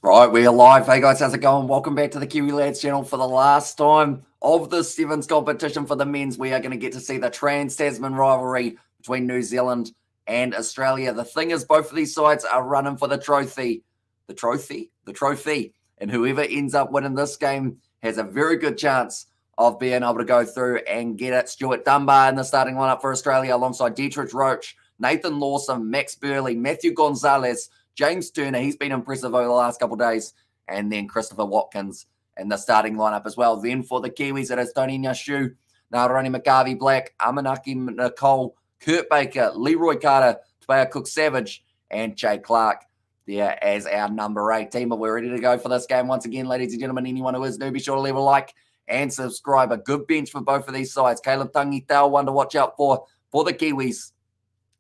Right, we're live. Hey guys, how's it going? Welcome back to the Kiwi Lads channel. For the last time of the Sevens competition for the men's, we are going to get to see the Trans-Tasman rivalry between New Zealand and Australia. The thing is, both of these sides are running for the trophy. The trophy. And whoever ends up winning this game has a very good chance of being able to go through and get it. Stuart Dunbar in the starting lineup for Australia alongside Dietrich Roach, Nathan Lawson, Max Burley, Matthew Gonzalez, James Turner, he's been impressive over the last couple of days. And then Christopher Watkins in the starting lineup as well. Then for the Kiwis, it is Tony Nashu, Naroni McGarvey Black, Amanaki Nicole, Kurt Baker, Leroy Carter, Tobias Cook-Savage, and Jay Clark there as our number 8 team. But we're ready to go for this game once again, ladies and gentlemen. Anyone who is new, be sure to leave a like and subscribe. A good bench for both of these sides. Caleb Tangitao, one to watch out for the Kiwis.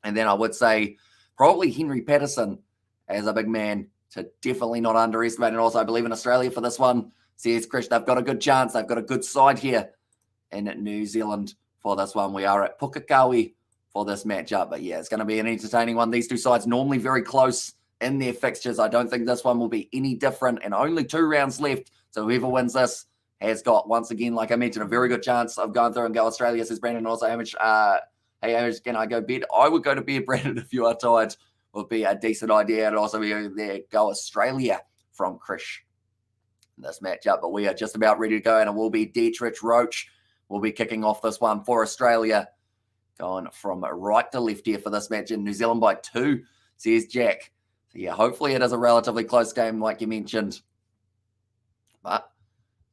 And then I would say probably Henry Patterson as a big man to definitely not underestimate. And also I believe in Australia for this one. Says Krish, they've got a good chance. They've got a good side here in New Zealand for this one. We are at Pukekohe for this matchup. But yeah, it's going to be an entertaining one. These two sides normally very close in their fixtures. I don't think this one will be any different. And only 2 rounds left. So whoever wins this has got, once again, like I mentioned, a very good chance of going through and go Australia, says Brandon. Also, Hamish, hey, Hamish, can I go bed? I would go to bed, Brandon, if you are tired. Would be a decent idea. And also be there, go Australia from Krish in this matchup. But we are just about ready to go, and it will be Dietrich Roach will be kicking off this one for Australia. Going from right to left here for this match in New Zealand by 2, says Jack. So yeah, hopefully it is a relatively close game like you mentioned. But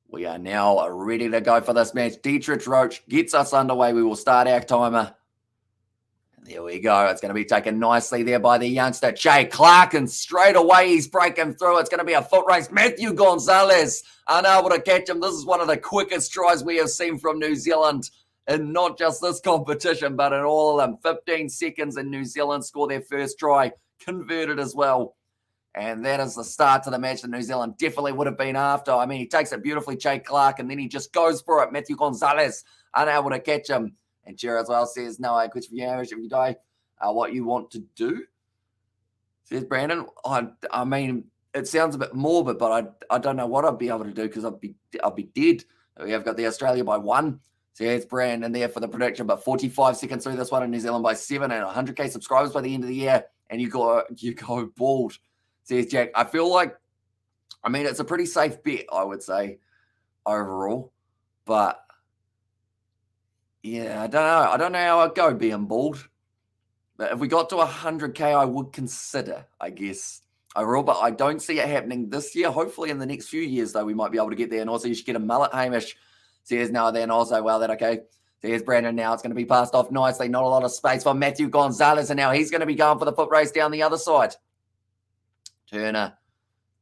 we are now ready to go for this match. Dietrich Roach gets us underway. We will start our timer. There we go. It's going to be taken nicely there by the youngster, Jay Clark, and straight away he's breaking through. It's going to be a foot race. Matthew Gonzalez unable to catch him. This is one of the quickest tries we have seen from New Zealand in not just this competition, but in all of them. 15 seconds and New Zealand score their first try, converted as well. And that is the start to the match that New Zealand definitely would have been after. I mean, he takes it beautifully, Jay Clark, and then he just goes for it. Matthew Gonzalez unable to catch him. And Jared as well says, no, I quit for you, if you die, what you want to do, says Brandon. I mean, it sounds a bit morbid, but I don't know what I'd be able to do because I'll be dead. We have got the Australia by 1. So here's Brandon there for the prediction, but 45 seconds through this one in New Zealand by 7 and 100K subscribers by the end of the year, and you go bald, says Jack. I feel like, I mean, it's a pretty safe bet, I would say, overall, but yeah, I don't know. I don't know how I'd go being bald. But if we got to 100K, I would consider, I guess, overall. But I don't see it happening this year. Hopefully in the next few years, though, we might be able to get there. And also, you should get a mullet, Hamish. Says now then also, well, that okay. There's Brandon now. It's going to be passed off nicely. Not a lot of space for Matthew Gonzalez. And now he's going to be going for the foot race down the other side. Turner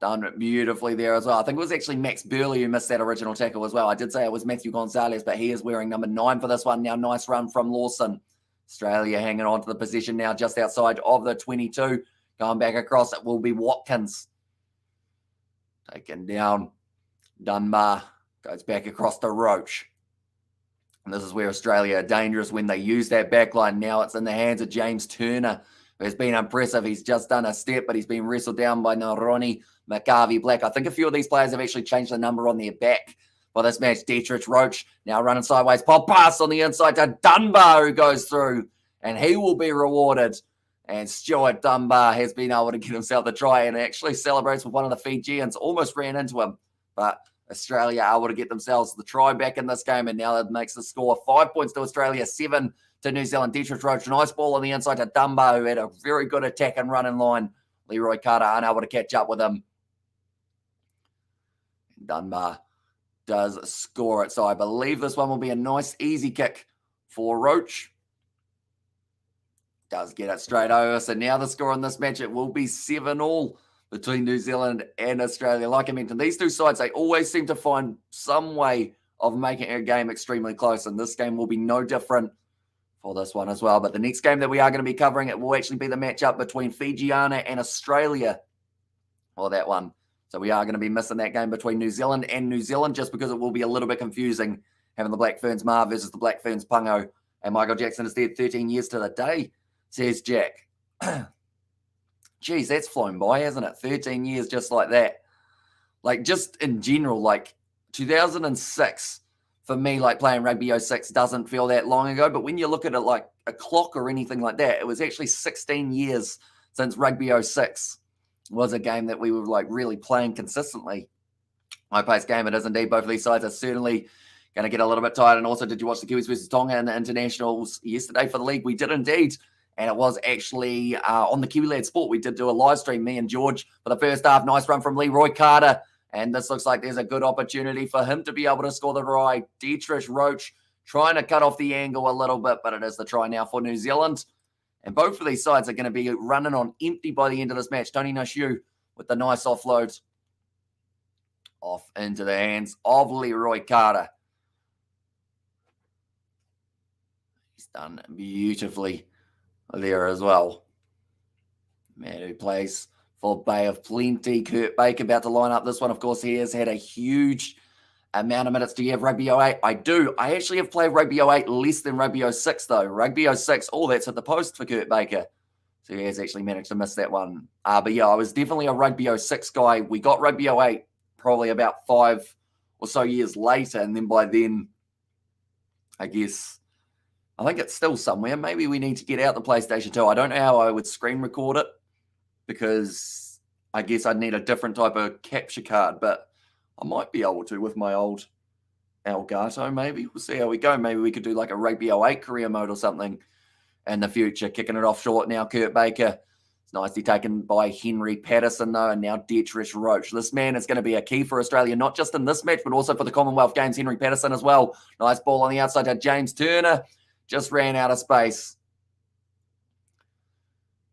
done beautifully there as well. I think it was actually Max Burley who missed that original tackle as well. I did say it was Matthew Gonzalez, but he is wearing number 9 for this one. Now, nice run from Lawson. Australia hanging on to the position now just outside of the 22. Going back across, it will be Watkins. Taken down. Dunbar goes back across to Roach. And this is where Australia are dangerous when they use that back line. Now it's in the hands of James Turner, who has been impressive. He's just done a step, but he's been wrestled down by Naroni McGarvey Black. I think a few of these players have actually changed the number on their back for this match. Dietrich Roach now running sideways. Pop pass on the inside to Dunbar, who goes through, and he will be rewarded. And Stuart Dunbar has been able to get himself the try and actually celebrates with one of the Fijians. Almost ran into him, but Australia are able to get themselves the try back in this game, and now that makes the score 5 points to Australia, 7 to New Zealand. Dietrich Roach, nice ball on the inside to Dunbar, who had a very good attack and run in line. Leroy Carter unable to catch up with him. Dunbar does score it. So I believe this one will be a nice, easy kick for Roach. Does get it straight over. So now the score in this match, it will be 7-all between New Zealand and Australia. Like I mentioned, these two sides, they always seem to find some way of making a game extremely close. And this game will be no different for this one as well. But the next game that we are going to be covering, it will actually be the matchup between Fijiana and Australia for that one. So we are going to be missing that game between New Zealand and New Zealand just because it will be a little bit confusing having the Black Ferns Ma versus the Black Ferns Pungo. And Michael Jackson is dead 13 years to the day, says Jack. Geez, that's flown by, hasn't it? 13 years just like that. like just in general, like 2006 for me, like playing rugby 06 doesn't feel that long ago. But when you look at it like a clock or anything like that, it was actually 16 years since rugby 06 was a game that we were like really playing consistently. High-paced game it is indeed. Both of these sides are certainly going to get a little bit tired. And also, did you watch the Kiwis versus Tonga in the internationals yesterday for the league? We did indeed. And it was actually on the Kiwi Lad Sport. We did do a live stream, me and George, for the first half. Nice run from Leroy Carter. And this looks like there's a good opportunity for him to be able to score the try. Dietrich Roach trying to cut off the angle a little bit, but it is the try now for New Zealand. And both of these sides are going to be running on empty by the end of this match. Tony Nashu with the nice offload off into the hands of Leroy Carter. He's done beautifully there as well. Man who plays for Bay of Plenty. Kurt Baker about to line up this one. Of course, he has had a huge amount of minutes. Do you have Rugby 08? I do. I actually have played Rugby 08 less than Rugby 06, though. Rugby 06, that's at the post for Kurt Baker. So he has actually managed to miss that one. But yeah, I was definitely a Rugby 06 guy. We got Rugby 08 probably about 5 or so years later. And then by then, I guess, I think it's still somewhere. Maybe we need to get out the PlayStation 2. I don't know how I would screen record it because I guess I'd need a different type of capture card, but I might be able to with my old Elgato, maybe. We'll see how we go. Maybe we could do like a Rugby 08 career mode or something in the future. Kicking it off short now, Kurt Baker. It's nicely taken by Henry Patterson, though, and now Dietrich Roach. This man is going to be a key for Australia, not just in this match, but also for the Commonwealth Games. Henry Patterson as well. Nice ball on the outside to James Turner. Just ran out of space.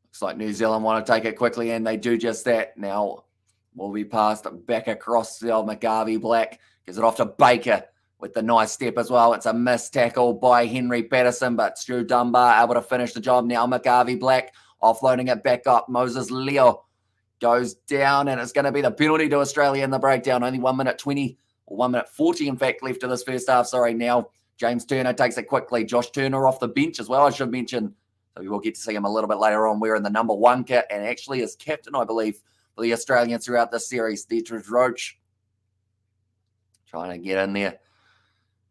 Looks like New Zealand want to take it quickly, and they do just that. Now will be passed back across the old McGarvey Black. Gives it off to Baker with the nice step as well. It's a missed tackle by Henry Patterson, but Stu Dunbar able to finish the job. Now McGarvey Black offloading it back up. Moses Leo goes down, and it's going to be the penalty to Australia in the breakdown. Only 1 minute 20, or 1 minute 40, in fact, left of this first half. Sorry, now James Turner takes it quickly. Josh Turner off the bench as well, I should mention. So we will get to see him a little bit later on wearing the number 1 kit, and actually is captain, I believe, for the Australians throughout this series. Dietrich Roach trying to get in there.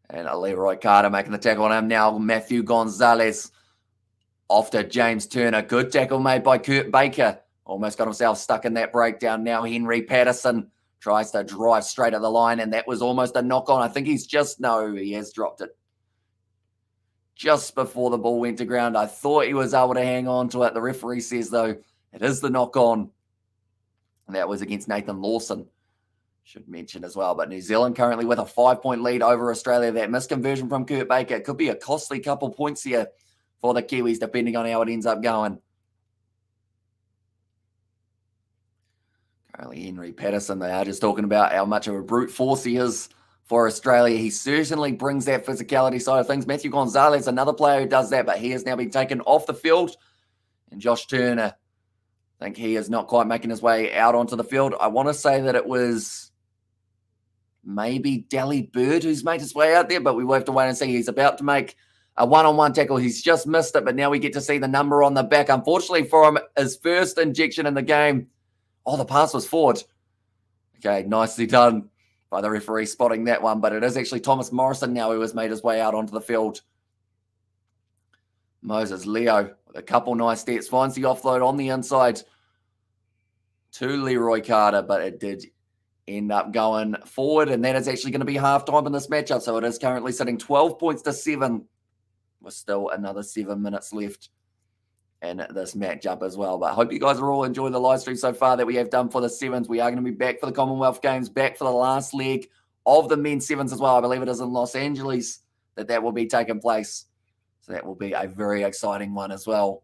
And Leroy Carter making the tackle on him now. Matthew Gonzalez off to James Turner. Good tackle made by Kurt Baker. Almost got himself stuck in that breakdown. Now Henry Patterson tries to drive straight at the line, and that was almost a knock-on. I think he has dropped it just before the ball went to ground. I thought he was able to hang on to it. The referee says, though, it is the knock-on. And that was against Nathan Lawson, should mention as well. But New Zealand currently with a 5-point lead over Australia. That misconversion from Kurt Baker, it could be a costly couple points here for the Kiwis, depending on how it ends up going. Currently Henry Patterson, they are just talking about how much of a brute force he is for Australia. He certainly brings that physicality side of things. Matthew Gonzalez, another player who does that, but he has now been taken off the field. And Josh Turner, I think he is not quite making his way out onto the field. I want to say that it was maybe Dally Bird who's made his way out there, but we will have to wait and see. He's about to make a one-on-one tackle. He's just missed it, but now we get to see the number on the back. Unfortunately for him, his first injection in the game. Oh, the pass was forward. Okay, nicely done by the referee spotting that one, but it is actually Thomas Morrison now who has made his way out onto the field. Moses Leo with a couple nice steps, finds the offload on the inside to Leroy Carter, but it did end up going forward, and that is actually going to be halftime in this matchup. So it is currently sitting 12 points to 7 with still another 7 minutes left in this matchup as well. But I hope you guys are all enjoying the live stream so far that we have done for the Sevens. We are going to be back for the Commonwealth Games, back for the last leg of the men's Sevens as well. I believe it is in Los Angeles that will be taking place. So that will be a very exciting one as well.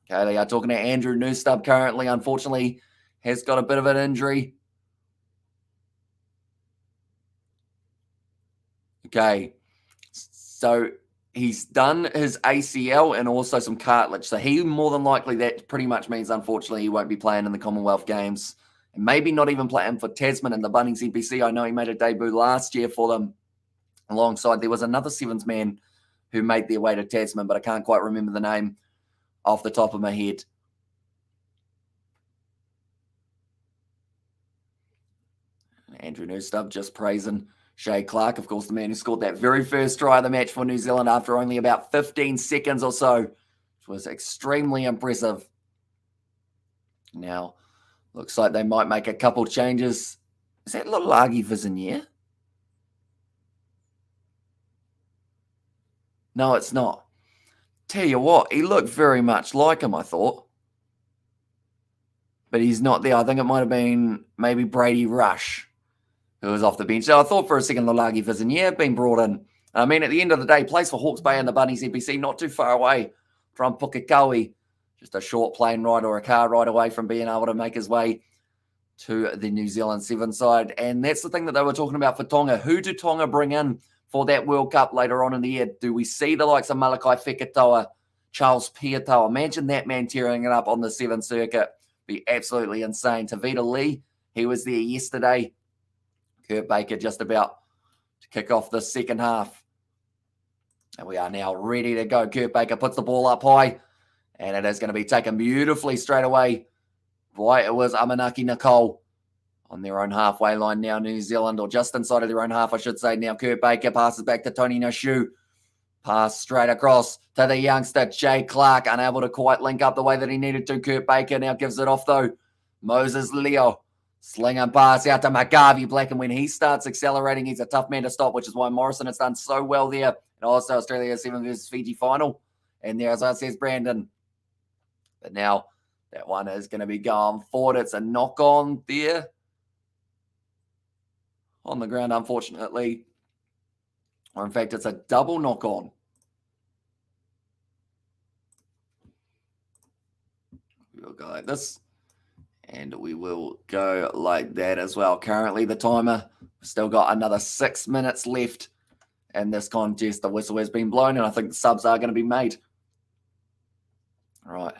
Okay, they are talking to Andrew Newstub currently. Unfortunately, has got a bit of an injury. Okay, so he's done his ACL and also some cartilage. So he more than likely, that pretty much means, unfortunately, he won't be playing in the Commonwealth Games. And maybe not even playing for Tasman and the Bunnings NPC. I know he made a debut last year for them. Alongside, there was another Sevens man who made their way to Tasman, but I can't quite remember the name off the top of my head. Andrew Newstubb just praising Shay Clark, of course, the man who scored that very first try of the match for New Zealand after only about 15 seconds or so, which was extremely impressive. Now, looks like they might make a couple changes. Is that Lalagi Vizinier? No, it's not. Tell you what, he looked very much like him, I thought. But he's not there. I think it might have been maybe Brady Rush who was off the bench. So I thought for a second Lalagi Vizinier had been brought in. I mean, at the end of the day, plays for Hawke's Bay and the Bunnies NPC, not too far away from Pukekohe. Just a short plane ride or a car ride away from being able to make his way to the New Zealand Sevens side. And that's the thing that they were talking about for Tonga. Who do Tonga bring in for that World Cup later on in the year? Do we see the likes of Malakai Feketoa, Charles Piatoa? Imagine that man tearing it up on the Sevens circuit. Be absolutely insane. Tavita Lee, he was there yesterday. Kurt Baker just about to kick off the second half. And we are now ready to go. Kurt Baker puts the ball up high. And it is going to be taken beautifully straight away by it was Amanaki Nicole on their own halfway line now, New Zealand, or just inside of their own half, I should say. Now Kurt Baker passes back to Tony Nashu. Pass straight across to the youngster, Jay Clark, unable to quite link up the way that he needed to. Kurt Baker now gives it off, though. Moses Leo, sling and pass out to Magavi Black, and when he starts accelerating, he's a tough man to stop, which is why Morrison has done so well there. And also Australia 7 versus Fiji final. And there, as I says, Brandon. But now that one is going to be going forward. It's a knock-on there on the ground, unfortunately. Or in fact, it's a double knock-on. We'll go like this. And we will go like that as well. Currently, the timer, still got another 6 minutes left in this contest. The whistle has been blown, and I think the subs are going to be made. All right.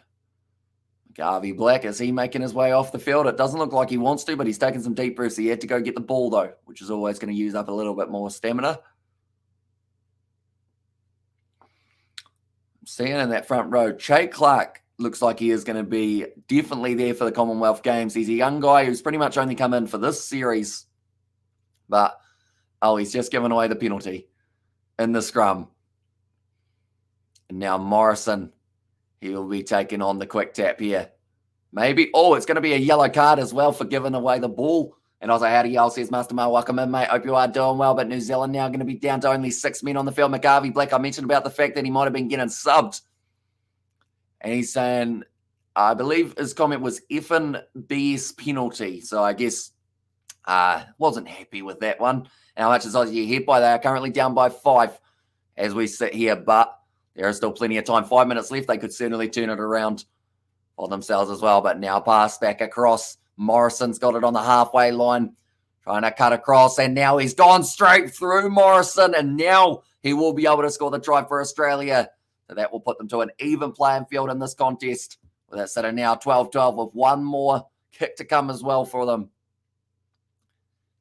Garvey Black, is he making his way off the field? It doesn't look like he wants to, but he's taking some deep breaths. He had to go get the ball, though, which is always going to use up a little bit more stamina. I'm seeing in that front row, Jay Clark looks like he is going to be definitely there for the Commonwealth Games. He's a young guy who's pretty much only come in for this series. But, he's just given away the penalty in the scrum. And now Morrison, he will be taking on the quick tap here. Maybe. Oh, it's going to be a yellow card as well for giving away the ball. And I was like, howdy, y'all, says Master Mal. Welcome in, mate. Hope you are doing well. But New Zealand now going to be down to only 6 men on the field. McGarvey Black, I mentioned about the fact that he might have been getting subbed. And he's saying, I believe his comment was effing BS penalty. So I guess wasn't happy with that one. And how much is Aussie ahead by? They are currently down by 5 as we sit here. But there is still plenty of time. 5 minutes left. They could certainly turn it around for themselves as well. But now pass back across. Morrison's got it on the halfway line. Trying to cut across. And now he's gone straight through Morrison. And now he will be able to score the try for Australia. So that will put them to an even playing field in this contest. With that set of now 12-12 with one more kick to come as well for them.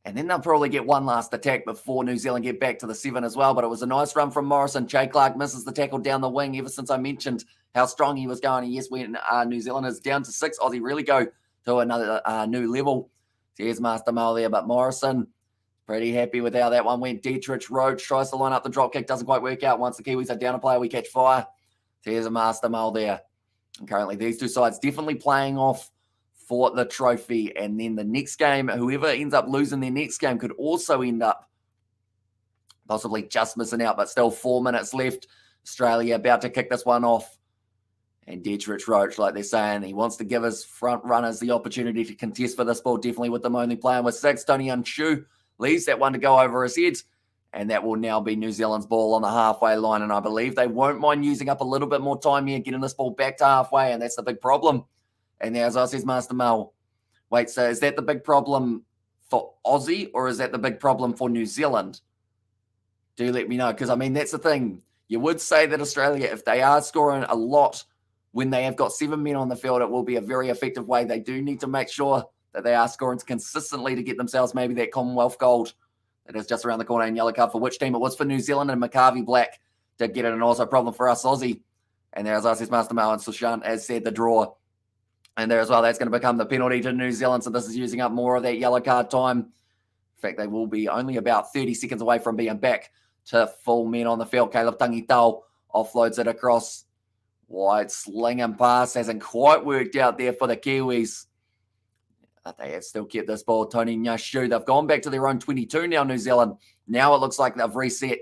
And then they'll probably get one last attack before New Zealand get back to the 7 as well. But it was a nice run from Morrison. Jay Clark misses the tackle down the wing ever since I mentioned how strong he was going. And yes, when New Zealand is down to 6, Aussie really go to another new level. So here's Master Mal there. But Morrison, pretty happy with how that one went. Dietrich Roach tries to line up the drop kick. Doesn't quite work out. Once the Kiwis are down a player, we catch fire. So here's a Master Mal there. And currently these two sides definitely playing off for the trophy. And then the next game, whoever ends up losing their next game could also end up possibly just missing out, but still 4 minutes left. Australia about to kick this one off. And Dietrich Roach, like they're saying, he wants to give his front runners the opportunity to contest for this ball, definitely with them only playing with 6. Tony Unshu leaves that one to go over his head. And that will now be New Zealand's ball on the halfway line. And I believe they won't mind using up a little bit more time here, getting this ball back to halfway. And that's the big problem. And there, as I says, Master Mel. Wait, so is that the big problem for Aussie or is that the big problem for New Zealand? Do let me know. Because, I mean, that's the thing. You would say that Australia, if they are scoring a lot when they have got 7 men on the field, it will be a very effective way. They do need to make sure that they are scoring consistently to get themselves maybe that Commonwealth gold that is just around the corner in yellow card for which team it was for New Zealand, and McCarvey Black did get it, and also a problem for us Aussie. And there, as I says, Master Mal and Sushant has said the draw. And there as well, that's going to become the penalty to New Zealand. So this is using up more of that yellow card time fact, they will be only about 30 seconds away from being back to full men on the field. Caleb Tangitau offloads it across. Wide slinging pass hasn't quite worked out there for the Kiwis. But they have still kept this ball. Tony Nyashu, they've gone back to their own 22 now, New Zealand. Now it looks like they've reset.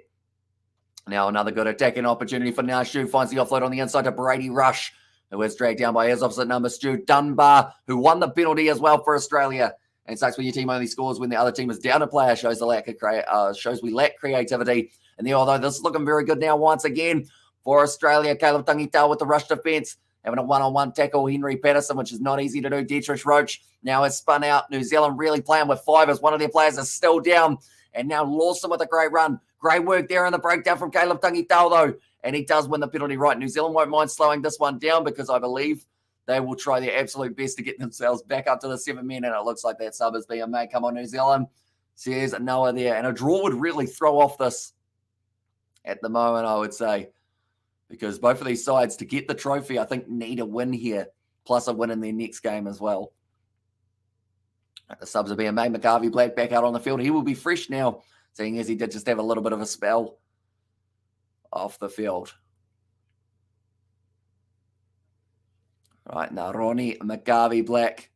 Now another good attacking opportunity for Nyashu. Finds the offload on the inside to Brady Rush, who is dragged down by his opposite number, Stu Dunbar, who won the penalty as well for Australia. And it sucks when your team only scores when the other team is down a player. Shows we lack creativity. And there, although this is looking very good now once again for Australia. Caleb Tangitau with the rush defence, having a one-on-one tackle. Henry Patterson, which is not easy to do. Dietrich Roach now has spun out. New Zealand really playing with five as one of their players is still down. And now Lawson with a great run. Great work there in the breakdown from Caleb Tangitau, though. And he does win the penalty right. New Zealand won't mind slowing this one down because I believe they will try their absolute best to get themselves back up to the 7 men. And it looks like that sub is being made. Come on, New Zealand. Says Noah there. And a draw would really throw off this at the moment, I would say. Because both of these sides, to get the trophy, I think need a win here. Plus a win in their next game as well. The subs are being made. McGarvey Black back out on the field. He will be fresh now, seeing as he did just have a little bit of a spell off the field. Right, now Ronnie McGarvey Black.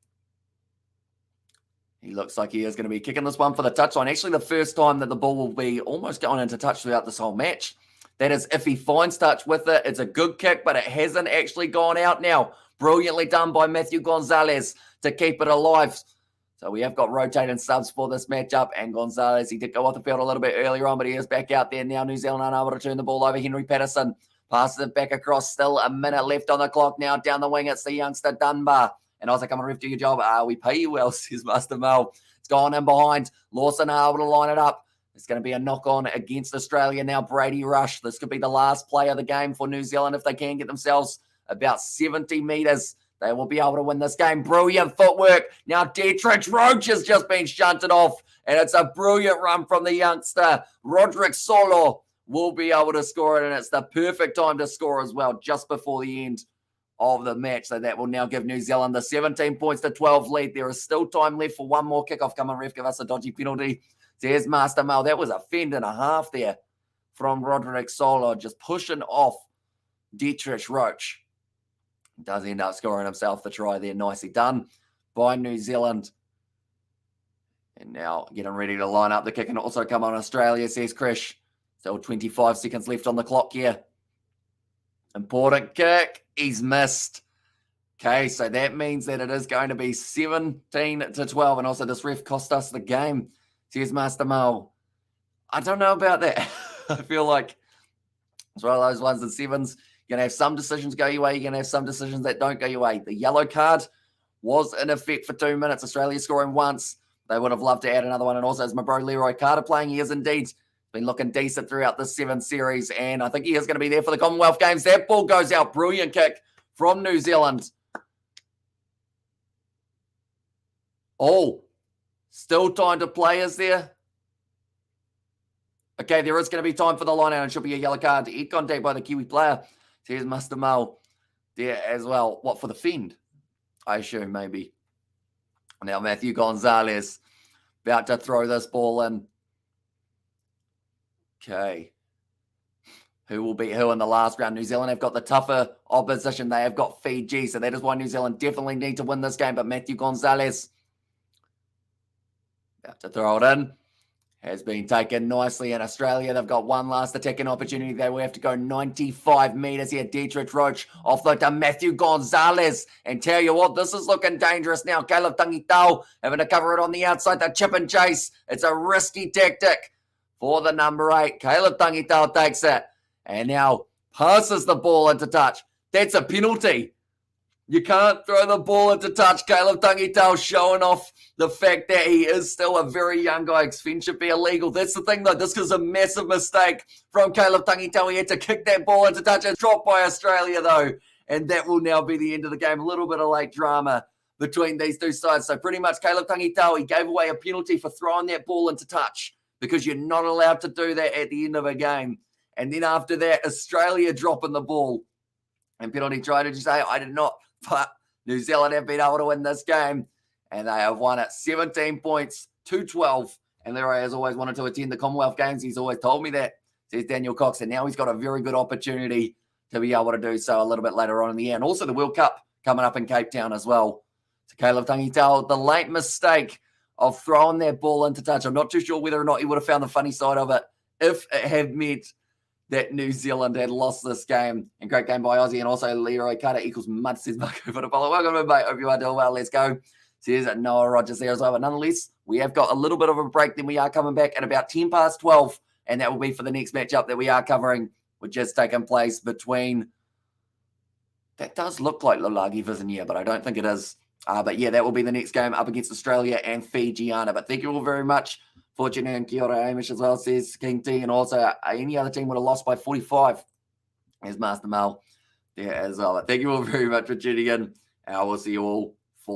He looks like he is going to be kicking this one for the touchline. Actually, the first time that the ball will be almost going into touch throughout this whole match. That is, if he finds touch with it, it's a good kick, but it hasn't actually gone out now. Brilliantly done by Matthew Gonzalez to keep it alive. So we have got rotating subs for this matchup. And Gonzalez, he did go off the field a little bit earlier on, but he is back out there now. New Zealand unable to turn the ball over. Henry Patterson passes it back across. Still a minute left on the clock now. Down the wing, it's the youngster Dunbar. And I was like, come on, ref, do your job. We pay you well, says Master Mel. It's gone in behind. Lawson able to line it up. It's going to be a knock-on against Australia now. Brady Rush. This could be the last play of the game for New Zealand if they can get themselves about 70 metres. They will be able to win this game. Brilliant footwork. Now Dietrich Roach has just been shunted off, and it's a brilliant run from the youngster. Roderick Solo will be able to score it, and it's the perfect time to score as well, just before the end of the match. So that will now give New Zealand the 17 points to 12 lead. There is still time left for one more kickoff. Come on, ref, give us a dodgy penalty. There's Master Mel. That was a fend and a half there from Roderick Solo, just pushing off Dietrich Roach. Does end up scoring himself the try there. Nicely done by New Zealand. And now getting ready to line up the kick and also come on Australia, says Krish. Still 25 seconds left on the clock here. Important kick. He's missed. Okay, so that means that it is going to be 17 to 12. And also this ref cost us the game. Says Master Mo. I don't know about that. I feel like it's one of those ones in sevens. You're going to have some decisions go your way. You're going to have some decisions that don't go your way. The yellow card was in effect for 2 minutes. Australia scoring once. They would have loved to add another one. And also, as my bro Leroy Carter playing, he is indeed been looking decent throughout the 7 series. And I think he is going to be there for the Commonwealth Games. That ball goes out. Brilliant kick from New Zealand. Oh, still time to play, is there? Okay, there is going to be time for the line out. It should be a yellow card. Head contact by the Kiwi player. Here's Master Mo there as well. What, for the fend? I assume, maybe. Now Matthew Gonzalez about to throw this ball in. Okay. Who will beat who in the last round? New Zealand have got the tougher opposition. They have got Fiji, so that is why New Zealand definitely need to win this game. But Matthew Gonzalez about to throw it in. Has been taken nicely in Australia. They've got one last attacking opportunity. They will have to go 95 metres here. Dietrich Roach offload to Matthew Gonzalez. And tell you what, this is looking dangerous now. Caleb Tangitau having to cover it on the outside. The chip and chase. It's a risky tactic for the number 8. Caleb Tangitau takes it. And now passes the ball into touch. That's a penalty. You can't throw the ball into touch. Caleb Tangitau showing off the fact that he is still a very young guy. Extend should be illegal. That's the thing, though. This is a massive mistake from Caleb Tangitau. He had to kick that ball into touch. It's dropped by Australia, though. And that will now be the end of the game. A little bit of late drama between these two sides. So pretty much Caleb Tangitau, he gave away a penalty for throwing that ball into touch because you're not allowed to do that at the end of a game. And then after that, Australia dropping the ball. And penalty try to say, I did not. But New Zealand have been able to win this game, and they have won it 17 points to 12 And Leroy has always wanted to attend the Commonwealth Games. He's always told me that, says Daniel Cox. And now he's got a very good opportunity to be able to do so a little bit later on in the year. And also the World Cup coming up in Cape Town as well. So Caleb Tangitau, the late mistake of throwing that ball into touch. I'm not too sure whether or not he would have found the funny side of it if it had meant that New Zealand had lost this game. And great game by Aussie. And also Leroy Carter equals mud, says Marco for the follow. Welcome in, mate. Hope you are doing well. Let's go. Says Noah Rogers there as well. But nonetheless, we have got a little bit of a break. Then we are coming back at about 10 past 12. And that will be for the next matchup that we are covering, which has taken place between... That does look like Lulagi Vizinia, but I don't think it is. But yeah, that will be the next game up against Australia and Fijiana. But thank you all very much for tuning in. Kia ora, Amish as well, says King T. And also, any other team would have lost by 45, as Master Mel there as well. But thank you all very much for tuning in. And I will see you all